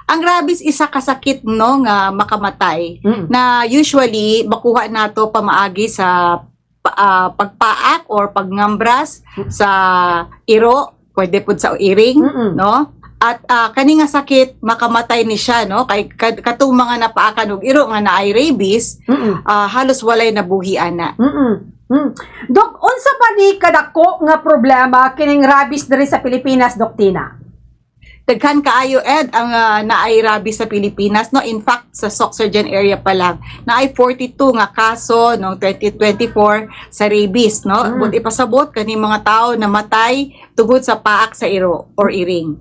Ang rabies isa kasakit no nga makamatay na usually makuha nato pamaagi sa pagpaak or pagngambras sa iro, pwede pud sa iring, no? At kani nga sakit makamatay ni siya no kay katong mga napaakan og iro nga naay rabies, halos walay nabuhi ana. Dok, unsa pa ni kadako nga problema kining rabies diri sa Pilipinas, Dok Tina? Daghan kaayo Ed ang naay rabies sa Pilipinas no. In fact sa Sorsogon area pa lang naay 42 nga kaso noong 2024 sa rabies no. But ipasabot kani mga tao namatay tungod sa paak sa iro or iring.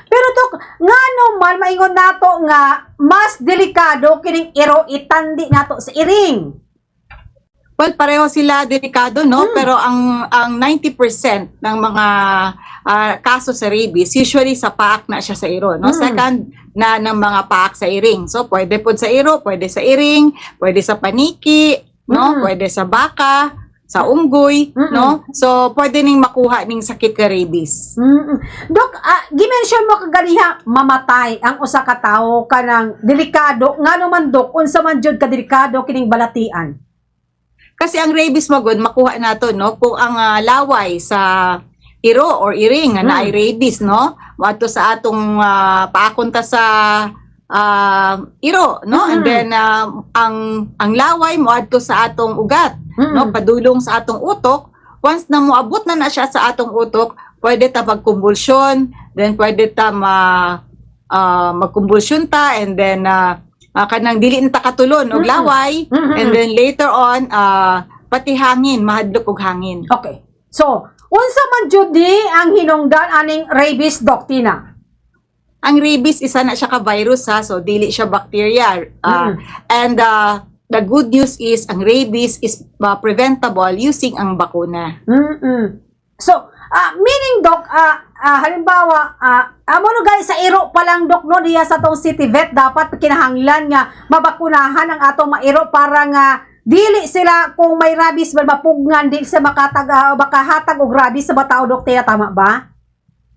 Pero Dok, ngano man maingon nato nga mas delikado kining iro itandi nato sa iring? Well, pareho sila delikado, no? Pero ang 90% ng mga kaso sa rabies, usually sa paak na siya sa iro, no? Second na ng mga paak sa iring. So, pwede po sa iro, pwede sa iring, pwede sa paniki, no? Pwede sa baka, sa unggoy, no? So, pwede ning makuha ning sakit ka rabies. Dok, gimension mo kaganiha mamatay ang usa ka tawo kanang delikado. Ngano man Dok, unsa man jud ka delikado kining balatian? Kasi ang rabies magod makuha nato no kung ang laway sa iro or iring nga naay rabies no moadto sa atong paakonta sa iro no and then ang laway moadto sa atong ugat no padulong sa atong utok. Once na moabot na siya sa atong utok, pwede ta magkumbulsyon, then pwede ta magkumbulsyon ta, and then kanang dili na takatulon og laway, and then later on pati hangin, mahadlok og hangin. Okay. So, unsa man jud di ang hinungdan aning rabies, Dok Tina? Ang rabies isa na siya ka virus ha, so dili siya bacteria. And the good news is ang rabies is preventable using ang bakuna. So, meaning Dok, halimbawa, amo no guys sa iro pa lang Dok no diya sa tong city vet dapat kinahanglan nga mabakunahan ang atong mairo para nga dili sila kung may rabies ba mapugnan di sa makahatag og rabies sa batao, Dok Tina, tama ba?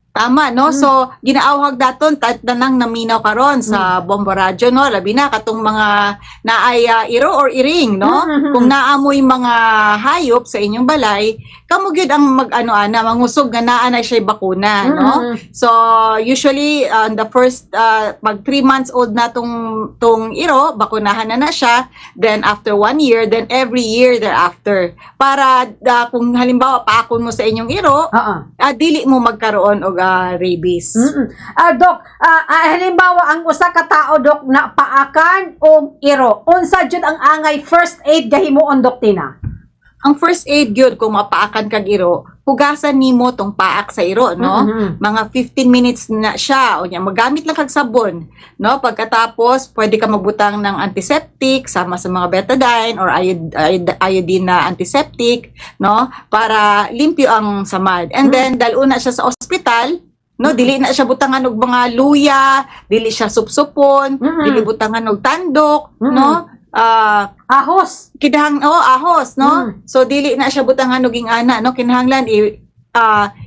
Tama, no? So, ginaawhag daton tanang naminaw karon sa Bombo Radio, no? Labi na katong mga naay iro or iring, no? Kung naamoy mga hayop sa inyong balay, kamo gyud ang mangusog nga naa na siya bakuna, no? So, usually the first pag 3 months old na tong iro, bakunahan na siya. Then after 1 year, then every year thereafter. Para kung halimbawa paakon mo sa inyong iro, dili mo magkaroon og rabies. Dok, halimbawa ang usa ka tao Dok na paakan og iro, unsa jud ang angay first aid gahimuon, Dok Tina? Ang first aid gyud kung mapaakan kag iro, hugasan nimo tong paak sa iro, no? Mga 15 minutes na siya, o nya magamit lang kag sabon, no? Pagkatapos, pwede ka magbutang ng antiseptic sama sa mga betadine or iodine na antiseptic, no? Para limpyo ang samad. And then daluna siya sa ospital, no, dili na siya butangan og mga luya, dili siya supsupon, dili butangan og tandok, no? Ahos. Ahos, no? So dili na siya butangan og ingana, no? Kinahanglan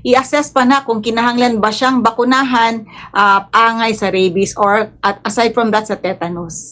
i-assess pa na kung kinahanglan ba siyang bakunahan angay sa rabies or aside from that sa tetanus.